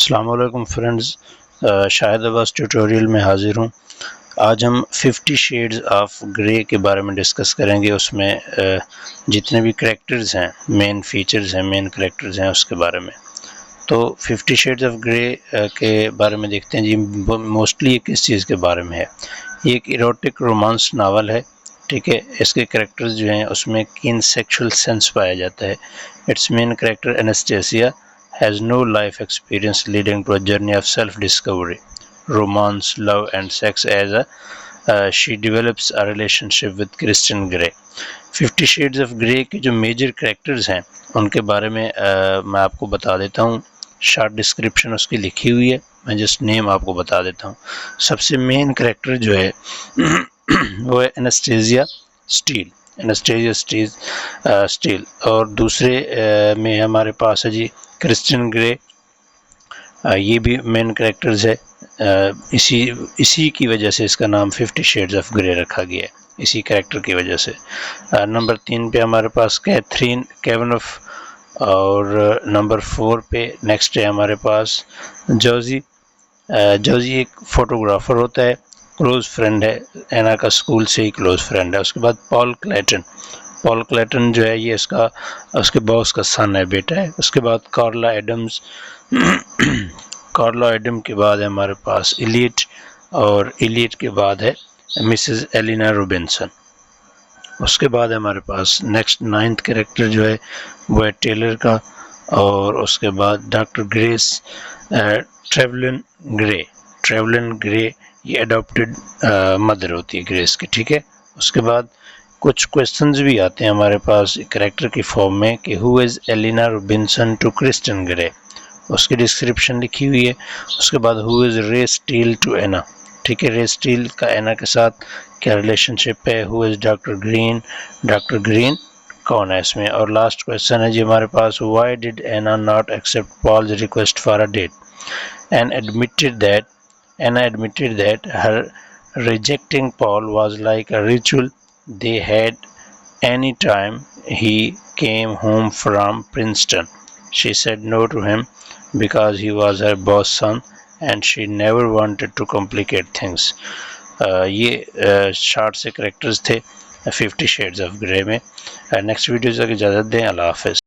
السلام علیکم فرینڈز، شاہد عباس ٹیوٹوریل میں حاضر ہوں۔ آج ہم 50 شیڈز آف گرے کے بارے میں ڈسکس کریں گے۔ اس میں جتنے بھی کریکٹرز ہیں، مین فیچرز ہیں، مین کریکٹرز ہیں، اس کے بارے میں۔ تو 50 شیڈز آف گرے کے بارے میں دیکھتے ہیں جی۔ موسٹلی یہ کس چیز کے بارے میں ہے؟ یہ ایک ایروٹک رومانس ناول ہے، ٹھیک ہے۔ اس کے کریکٹرز جو ہیں اس میں کین سیکشول سینس پایا جاتا ہے۔ It's main character Anastasia has no life experience leading to a journey of self-discovery, romance, love and sex as she develops a relationship with Christian Grey. 50 Shades of Grey کے جو major characters ہیں ان کے بارے میں میں آپ کو بتا دیتا ہوں۔ شارٹ ڈسکرپشن اس کی لکھی ہوئی ہے، میں جسٹ نیم آپ کو بتا دیتا ہوں۔ سب سے مین کریکٹر جو ہے وہ ہے انیسٹیزیا اسٹیل، اسٹیل، اور دوسرے میں ہمارے پاس ہے جی کرسچن گرے۔ یہ بھی مین کریکٹرز ہے۔ اسی کی وجہ سے اس کا نام 50 شیڈز آف گرے رکھا گیا ہے، اسی کریکٹر کی وجہ سے۔ نمبر 3 پہ ہمارے پاس کیتھرین کیونف، اور نمبر 4 پہ نیکسٹ ہے ہمارے پاس جوزی۔ جوزی ایک فوٹوگرافر ہوتا ہے، کلوز فرینڈ ہے، اینا کا اسکول سے ہی کلوز فرینڈ ہے۔ اس کے بعد پال کلیٹن جو ہے یہ اس کے باس کا سن ہے، بیٹا ہے۔ اس کے بعد کارلا ایڈم کے بعد ہے ہمارے پاس ایلیٹ، اور ایلیٹ کے بعد ہے مسز ایلینا روبنسن۔ اس کے بعد ہمارے پاس نیکسٹ 9th کریکٹر جو ہے وہ ہے ٹیلر کا، اور اس کے بعد ڈاکٹر گریس ٹریولن گرے، یہ اڈاپٹڈ مدر ہوتی ہے گریس کی، ٹھیک ہے۔ اس کے بعد کچھ کویسچنز بھی آتے ہیں ہمارے پاس کریکٹر کی فارم میں کہ ہو از ایلینا روبنسن ٹو کرسچن گرے، اس کی ڈسکرپشن لکھی ہوئی ہے۔ اس کے بعد ہو از رے اسٹیل ٹو اینا، ٹھیک ہے۔ رے اسٹیل کا اینا کے ساتھ کیا ریلیشن شپ ہے؟ ہو از ڈاکٹر گرین کون ہے اس میں؟ اور لاسٹ کویسچن ہے جی ہمارے پاس why did Anna not accept Paul's request for a date and admitted that her rejecting Paul was like a ritual they had any time he came home from Princeton. She said no to him because he was her boss son and she never wanted to complicate things. یہ short سے characters تھے 50 sheds of grey میں۔ Next video تک اجازت دیں، اللہ حافظ۔